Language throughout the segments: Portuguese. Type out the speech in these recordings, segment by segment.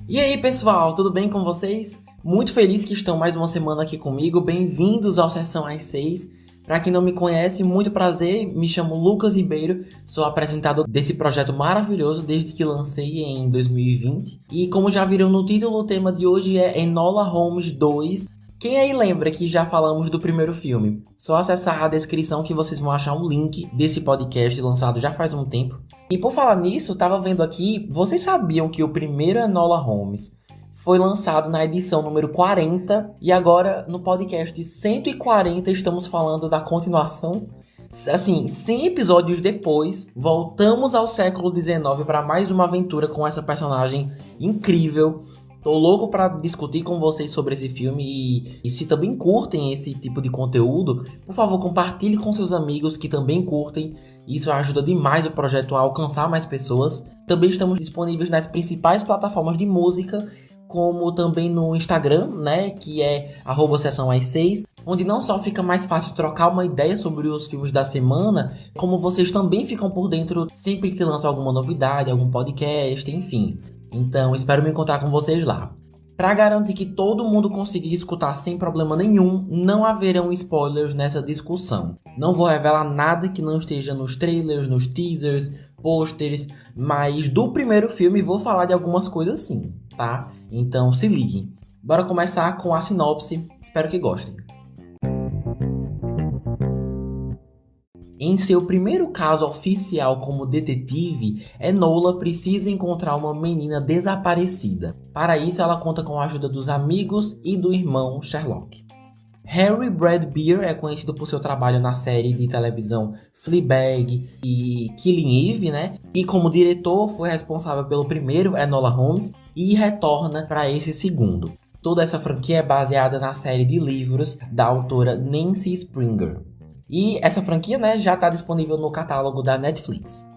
E aí pessoal, tudo bem com vocês? Muito feliz que estão mais uma semana aqui comigo, bem-vindos ao Sessão às 6. Para quem não me conhece, muito prazer, me chamo Lucas Ribeiro, sou apresentador desse projeto maravilhoso desde que lancei em 2020. E como já viram no título, o tema de hoje é Enola Holmes 2. Quem aí lembra que já falamos do primeiro filme? Só acessar a descrição que vocês vão achar um link desse podcast lançado já faz um tempo. E por falar nisso, tava vendo aqui, vocês sabiam que o primeiro Enola Holmes foi lançado na edição número 40 e agora no podcast 140 estamos falando da continuação? Assim, 100 episódios depois, voltamos ao século XIX para mais uma aventura com essa personagem incrível. Tô louco pra discutir com vocês sobre esse filme e se também curtem esse tipo de conteúdo, por favor, compartilhe com seus amigos que também curtem. Isso ajuda demais o projeto a alcançar mais pessoas. Também estamos disponíveis nas principais plataformas de música, como também no Instagram, né, que é @sessãoas6, onde não só fica mais fácil trocar uma ideia sobre os filmes da semana, como vocês também ficam por dentro sempre que lança alguma novidade, algum podcast, enfim. Então, espero me encontrar com vocês lá. Para garantir que todo mundo consiga escutar sem problema nenhum, não haverão spoilers nessa discussão. Não vou revelar nada que não esteja nos trailers, nos teasers, pôsteres, mas do primeiro filme vou falar de algumas coisas sim, tá? Então se liguem. Bora começar com a sinopse, espero que gostem. Em seu primeiro caso oficial como detetive, Enola precisa encontrar uma menina desaparecida. Para isso, ela conta com a ajuda dos amigos e do irmão Sherlock. Harry Bradbeer é conhecido por seu trabalho na série de televisão Fleabag e Killing Eve, né? E como diretor foi responsável pelo primeiro Enola Holmes e retorna para esse segundo. Toda essa franquia é baseada na série de livros da autora Nancy Springer. E essa franquia, né, já está disponível no catálogo da Netflix.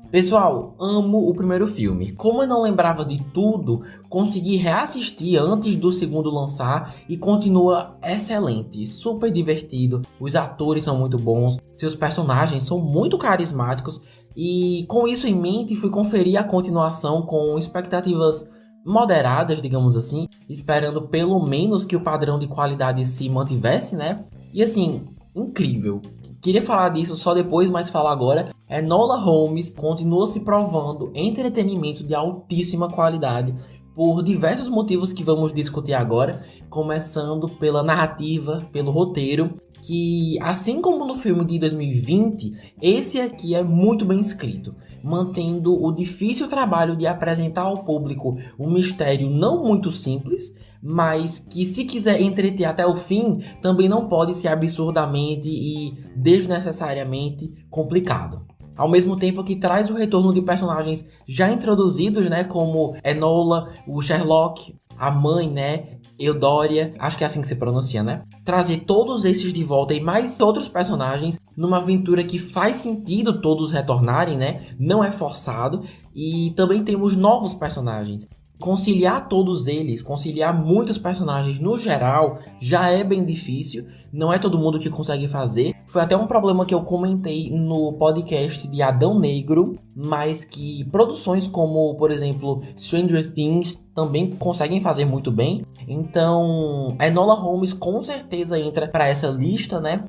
Pessoal, amo o primeiro filme. Como eu não lembrava de tudo, consegui reassistir antes do segundo lançar e continua excelente, super divertido. Os atores são muito bons, seus personagens são muito carismáticos e com isso em mente fui conferir a continuação com expectativas moderadas, digamos assim, esperando pelo menos que o padrão de qualidade se mantivesse, né? E assim, incrível. Queria falar disso só depois, mas falar agora. Enola Holmes continua se provando entretenimento de altíssima qualidade por diversos motivos que vamos discutir agora, começando pela narrativa, pelo roteiro, que assim como no filme de 2020, esse aqui é muito bem escrito, mantendo o difícil trabalho de apresentar ao público um mistério não muito simples, mas que se quiser entreter até o fim, também não pode ser absurdamente e desnecessariamente complicado. Ao mesmo tempo que traz o retorno de personagens já introduzidos, né, como Enola, o Sherlock, a mãe, né, Eudória, acho que é assim que se pronuncia, né? Trazer todos esses de volta e mais outros personagens numa aventura que faz sentido todos retornarem, né? Não é forçado. E também temos novos personagens. Conciliar todos eles, conciliar muitos personagens no geral, já é bem difícil. Não é todo mundo que consegue fazer. Foi até um problema que eu comentei no podcast de Adão Negro, mas que produções como, por exemplo, Stranger Things também conseguem fazer muito bem. Então, Enola Holmes com certeza entra para essa lista, né?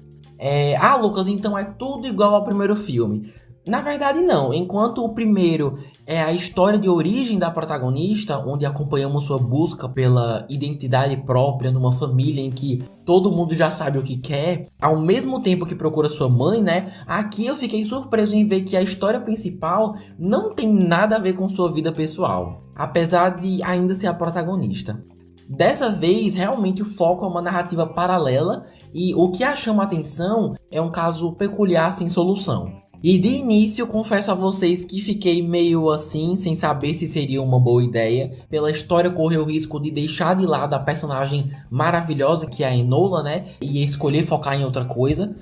Lucas, então é tudo igual ao primeiro filme. Na verdade não, enquanto o primeiro é a história de origem da protagonista, onde acompanhamos sua busca pela identidade própria numa família em que todo mundo já sabe o que quer, ao mesmo tempo que procura sua mãe, né? Aqui eu fiquei surpreso em ver que a história principal não tem nada a ver com sua vida pessoal, apesar de ainda ser a protagonista. Dessa vez, realmente o foco é uma narrativa paralela e o que a chama a atenção é um caso peculiar sem solução. E de início, confesso a vocês que fiquei meio assim, sem saber se seria uma boa ideia. Pela história, correu o risco de deixar de lado a personagem maravilhosa que é a Enola, né? E escolher focar em outra coisa.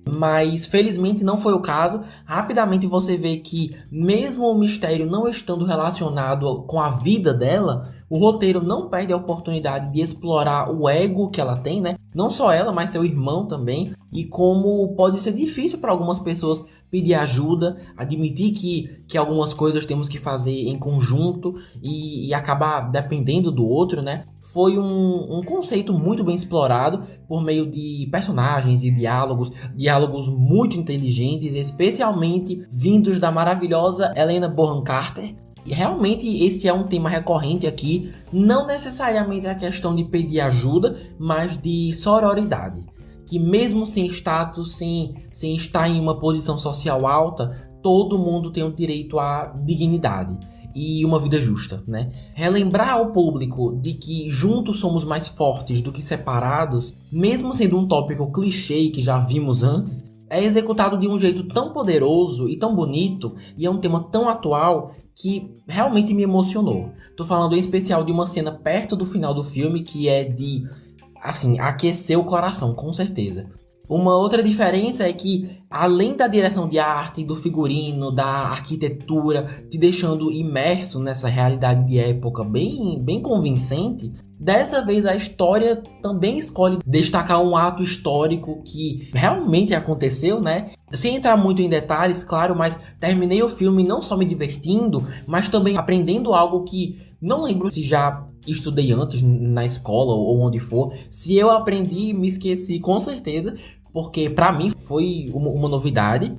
Mas felizmente não foi o caso. Rapidamente você vê que mesmo o mistério não estando relacionado com a vida dela, o roteiro não perde a oportunidade de explorar o ego que ela tem, né? Não só ela, mas seu irmão também. E como pode ser difícil para algumas pessoas pedir ajuda, admitir que algumas coisas temos que fazer em conjunto e acabar dependendo do outro, né? Foi um conceito muito bem explorado por meio de personagens e diálogos muito inteligentes, especialmente vindos da maravilhosa Helena Bonham Carter. E realmente esse é um tema recorrente aqui, não necessariamente a questão de pedir ajuda, mas de sororidade. Que mesmo sem status, sem estar em uma posição social alta, todo mundo tem o direito à dignidade e uma vida justa, né? Relembrar ao público de que juntos somos mais fortes do que separados, mesmo sendo um tópico clichê que já vimos antes, é executado de um jeito tão poderoso e tão bonito, e é um tema tão atual que realmente me emocionou. Tô falando em especial de uma cena perto do final do filme que é de, assim, aquecer o coração, com certeza. Uma outra diferença é que, além da direção de arte, do figurino, da arquitetura, te deixando imerso nessa realidade de época bem convincente, dessa vez a história também escolhe destacar um ato histórico que realmente aconteceu, né? Sem entrar muito em detalhes, claro, mas terminei o filme não só me divertindo, mas também aprendendo algo que não lembro se já estudei antes na escola ou onde for. Se eu aprendi, me esqueci com certeza, porque pra mim foi uma novidade.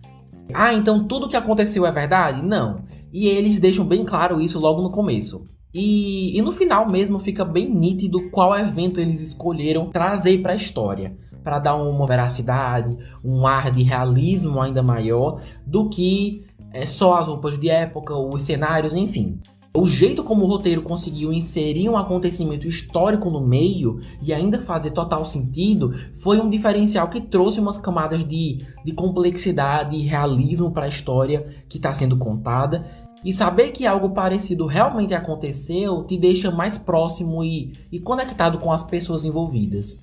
Ah, então tudo que aconteceu é verdade? Não. E eles deixam bem claro isso logo no começo. E no final mesmo fica bem nítido qual evento eles escolheram trazer para a história, para dar uma veracidade, um ar de realismo ainda maior do que só as roupas de época, os cenários, enfim. O jeito como o roteiro conseguiu inserir um acontecimento histórico no meio e ainda fazer total sentido foi um diferencial que trouxe umas camadas de complexidade e realismo para a história que está sendo contada. E saber que algo parecido realmente aconteceu te deixa mais próximo e conectado com as pessoas envolvidas.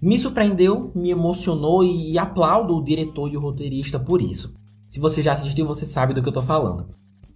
Me surpreendeu, me emocionou e aplaudo o diretor e o roteirista por isso. Se você já assistiu, você sabe do que eu tô falando.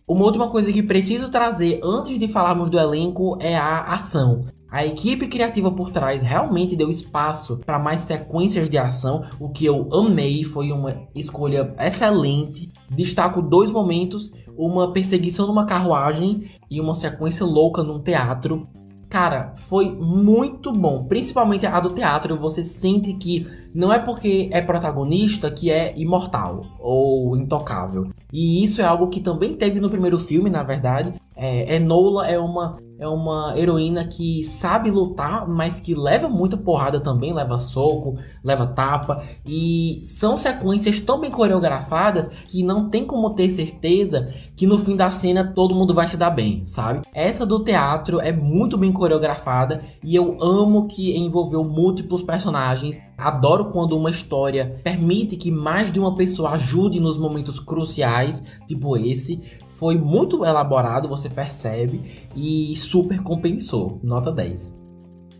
Uma última coisa que preciso trazer antes de falarmos do elenco é a ação. A equipe criativa por trás realmente deu espaço para mais sequências de ação, o que eu amei, foi uma escolha excelente. Destaco 2 momentos, uma perseguição numa carruagem e uma sequência louca num teatro. Cara, foi muito bom, principalmente a do teatro. Você sente que não é porque é protagonista que é imortal ou intocável. E isso é algo que também teve no primeiro filme, na verdade. Enola é uma heroína que sabe lutar, mas que leva muita porrada também, leva soco, leva tapa. E são sequências tão bem coreografadas que não tem como ter certeza que no fim da cena todo mundo vai se dar bem, sabe? Essa do teatro é muito bem coreografada e eu amo que envolveu múltiplos personagens. Adoro quando uma história permite que mais de uma pessoa ajude nos momentos cruciais, tipo esse. Foi muito elaborado, você percebe, e super compensou, nota 10.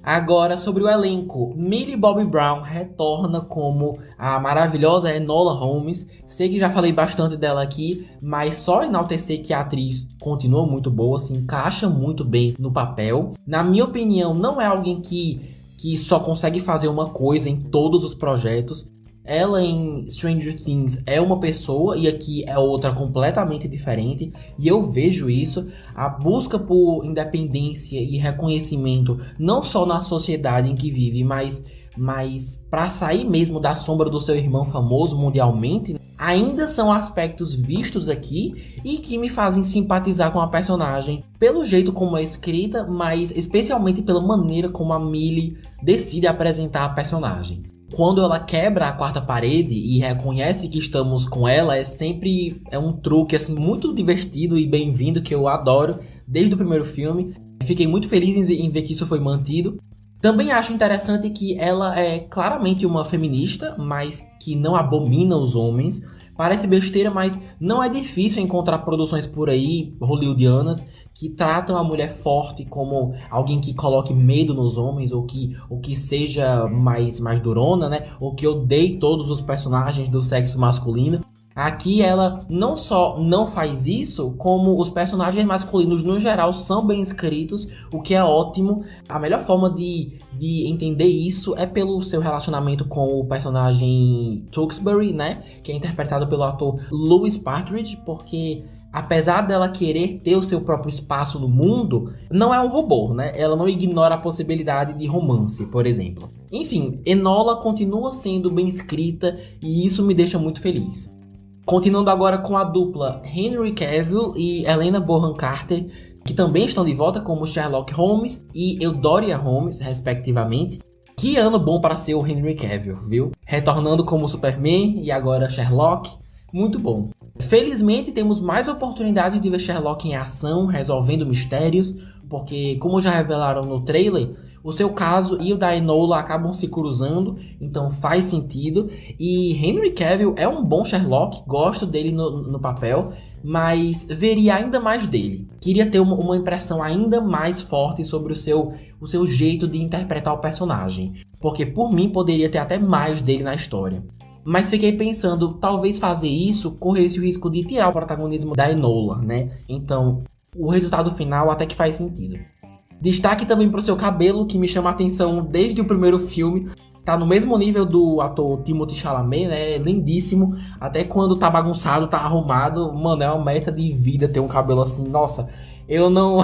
Agora, sobre o elenco, Millie Bobby Brown retorna como a maravilhosa Enola Holmes. Sei que já falei bastante dela aqui, mas só enaltecer que a atriz continua muito boa, se encaixa muito bem no papel. Na minha opinião, não é alguém que só consegue fazer uma coisa em todos os projetos. Ela em Stranger Things é uma pessoa e aqui é outra completamente diferente. E eu vejo isso, a busca por independência e reconhecimento, não só na sociedade em que vive, mas para sair mesmo da sombra do seu irmão famoso mundialmente, ainda são aspectos vistos aqui e que me fazem simpatizar com a personagem pelo jeito como é escrita, mas especialmente pela maneira como a Millie decide apresentar a personagem. Quando ela quebra a quarta parede e reconhece que estamos com ela, é um truque assim muito divertido e bem-vindo que eu adoro desde o primeiro filme. Fiquei muito feliz em ver que isso foi mantido. Também acho interessante que ela é claramente uma feminista, mas que não abomina os homens. Parece besteira, mas não é difícil encontrar produções por aí, hollywoodianas, que tratam a mulher forte como alguém que coloque medo nos homens, ou que seja mais durona, né? Ou que odeie todos os personagens do sexo masculino. Aqui ela não só não faz isso, como os personagens masculinos no geral são bem escritos, o que é ótimo. A melhor forma de entender isso é pelo seu relacionamento com o personagem Tewksbury, né? Que é interpretado pelo ator Louis Partridge, porque apesar dela querer ter o seu próprio espaço no mundo, não é um robô, né? Ela não ignora a possibilidade de romance, por exemplo. Enfim, Enola continua sendo bem escrita e isso me deixa muito feliz. Continuando agora com a dupla Henry Cavill e Helena Bonham Carter, que também estão de volta como Sherlock Holmes e Eudora Holmes, respectivamente. Que ano bom para ser o Henry Cavill, viu? Retornando como Superman e agora Sherlock, muito bom. Felizmente temos mais oportunidades de ver Sherlock em ação, resolvendo mistérios, porque como já revelaram no trailer, o seu caso e o da Enola acabam se cruzando, então faz sentido. E Henry Cavill é um bom Sherlock, gosto dele no papel, mas veria ainda mais dele. Queria ter uma impressão ainda mais forte sobre o seu jeito de interpretar o personagem, porque por mim poderia ter até mais dele na história. Mas fiquei pensando, talvez fazer isso corresse o risco de tirar o protagonismo da Enola, né? Então, o resultado final até que faz sentido. Destaque também pro seu cabelo, que me chama a atenção desde o primeiro filme. Tá no mesmo nível do ator Timothée Chalamet, né? Lindíssimo. Até quando tá bagunçado, tá arrumado. Mano, é uma meta de vida ter um cabelo assim. Nossa, eu não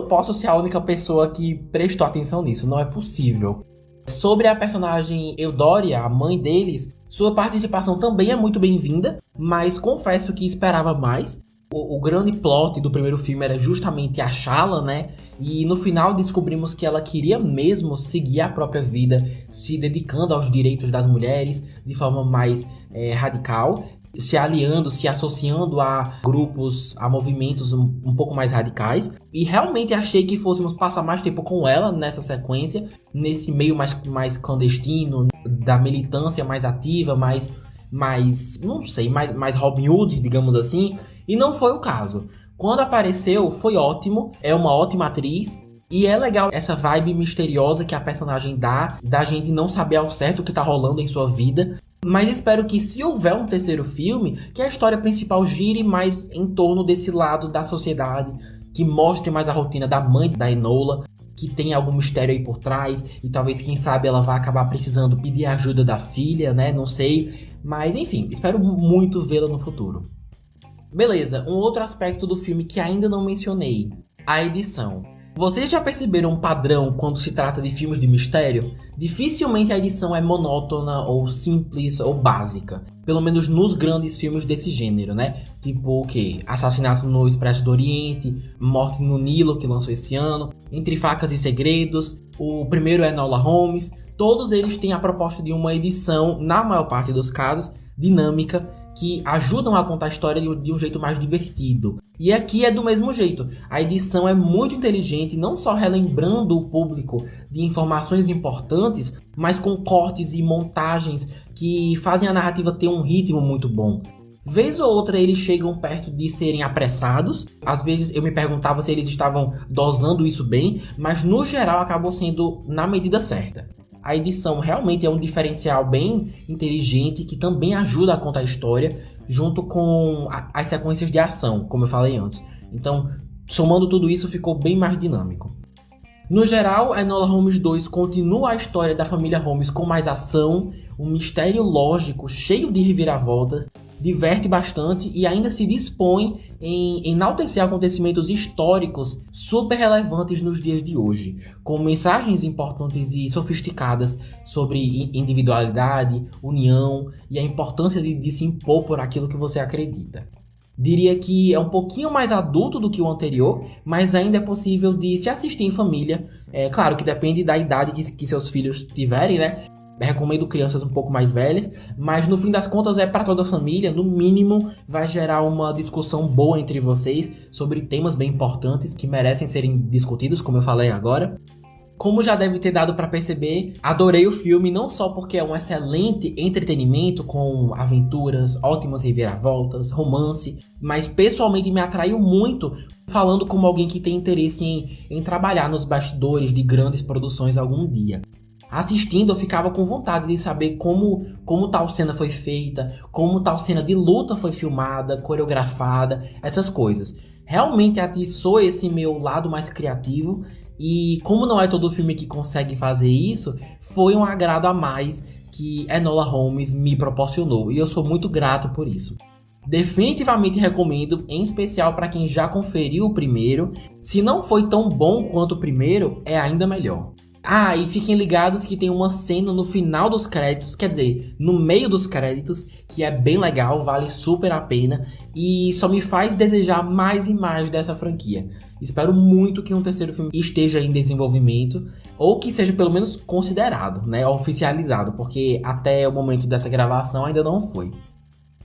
posso ser a única pessoa que prestou atenção nisso. Não é possível. Sobre a personagem Eudora, a mãe deles, sua participação também é muito bem-vinda, mas confesso que esperava mais. O grande plot do primeiro filme era justamente achá-la, né? E no final descobrimos que ela queria mesmo seguir a própria vida, se dedicando aos direitos das mulheres de forma mais radical, se aliando, se associando a grupos, a movimentos um pouco mais radicais. E realmente achei que fôssemos passar mais tempo com ela nessa sequência, nesse meio mais clandestino, da militância mais ativa, mais Robin Hood, digamos assim. E não foi o caso. Quando apareceu, foi ótimo, é uma ótima atriz. E é legal essa vibe misteriosa que a personagem dá, da gente não saber ao certo o que tá rolando em sua vida. Mas espero que, se houver um terceiro filme, que a história principal gire mais em torno desse lado da sociedade, que mostre mais a rotina da mãe da Enola, que tem algum mistério aí por trás, e talvez, quem sabe, ela vá acabar precisando pedir ajuda da filha, né? Não sei. Mas, enfim, espero muito vê-la no futuro. Beleza, um outro aspecto do filme que ainda não mencionei, a edição. Vocês já perceberam um padrão quando se trata de filmes de mistério? Dificilmente a edição é monótona ou simples ou básica. Pelo menos nos grandes filmes desse gênero, né? Tipo o quê? Assassinato no Expresso do Oriente, Morte no Nilo, que lançou esse ano, Entre Facas e Segredos, o primeiro é Enola Holmes. Todos eles têm a proposta de uma edição, na maior parte dos casos, dinâmica, que ajudam a contar a história de um jeito mais divertido. E aqui é do mesmo jeito. A edição é muito inteligente, não só relembrando o público de informações importantes, mas com cortes e montagens que fazem a narrativa ter um ritmo muito bom. Vez ou outra eles chegam perto de serem apressados. Às vezes eu me perguntava se eles estavam dosando isso bem, mas no geral acabou sendo na medida certa. A edição realmente é um diferencial bem inteligente que também ajuda a contar a história, junto com as sequências de ação, como eu falei antes. Então, somando tudo isso, ficou bem mais dinâmico. No geral, a Enola Holmes 2 continua a história da família Holmes com mais ação, um mistério lógico cheio de reviravoltas, diverte bastante e ainda se dispõe em enaltecer acontecimentos históricos super relevantes nos dias de hoje, com mensagens importantes e sofisticadas sobre individualidade, união e a importância de se impor por aquilo que você acredita. Diria que é um pouquinho mais adulto do que o anterior, mas ainda é possível de se assistir em família. É claro que depende da idade que seus filhos tiverem, né? Recomendo crianças um pouco mais velhas, mas no fim das contas é para toda a família. No mínimo vai gerar uma discussão boa entre vocês sobre temas bem importantes que merecem serem discutidos, como eu falei agora. Como já deve ter dado para perceber, adorei o filme não só porque é um excelente entretenimento com aventuras, ótimas reviravoltas, romance, mas pessoalmente me atraiu muito falando como alguém que tem interesse em trabalhar nos bastidores de grandes produções algum dia. Assistindo, eu ficava com vontade de saber como tal cena foi feita, como tal cena de luta foi filmada, coreografada, essas coisas. Realmente atiçou esse meu lado mais criativo. E como não é todo filme que consegue fazer isso, foi um agrado a mais que Enola Holmes me proporcionou. E eu sou muito grato por isso. Definitivamente recomendo, em especial para quem já conferiu o primeiro. Se não foi tão bom quanto o primeiro, é ainda melhor. Ah, e fiquem ligados que tem uma cena no final dos créditos, quer dizer, no meio dos créditos, que é bem legal, vale super a pena e só me faz desejar mais e mais dessa franquia. Espero muito que um terceiro filme esteja em desenvolvimento, ou que seja pelo menos considerado, né, oficializado, porque até o momento dessa gravação ainda não foi.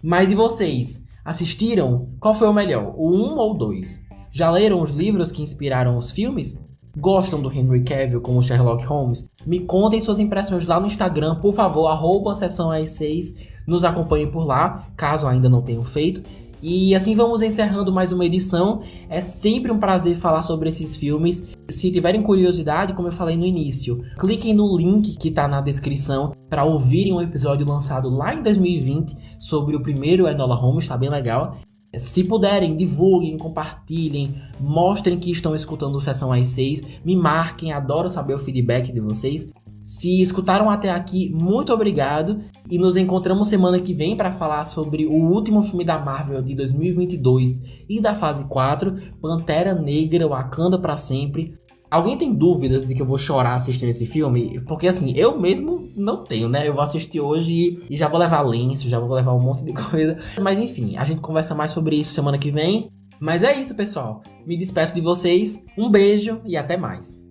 Mas e vocês? Assistiram? Qual foi o melhor, o 1 ou o 2? Já leram os livros que inspiraram os filmes? Gostam do Henry Cavill como Sherlock Holmes? Me contem suas impressões lá no Instagram, por favor, @sessãoas6, nos acompanhem por lá, caso ainda não tenham feito. E assim vamos encerrando mais uma edição. É sempre um prazer falar sobre esses filmes. Se tiverem curiosidade, como eu falei no início, cliquem no link que tá na descrição para ouvirem um episódio lançado lá em 2020 sobre o primeiro Enola Holmes, tá bem legal. Se puderem, divulguem, compartilhem, mostrem que estão escutando o Sessão às 6, me marquem, adoro saber o feedback de vocês. Se escutaram até aqui, muito obrigado e nos encontramos semana que vem para falar sobre o último filme da Marvel de 2022 e da fase 4, Pantera Negra, Wakanda pra sempre. Alguém tem dúvidas de que eu vou chorar assistindo esse filme? Porque assim, eu mesmo não tenho, né? Eu vou assistir hoje e já vou levar lenço, já vou levar um monte de coisa. Mas enfim, a gente conversa mais sobre isso semana que vem. Mas é isso, pessoal. Me despeço de vocês. Um beijo e até mais.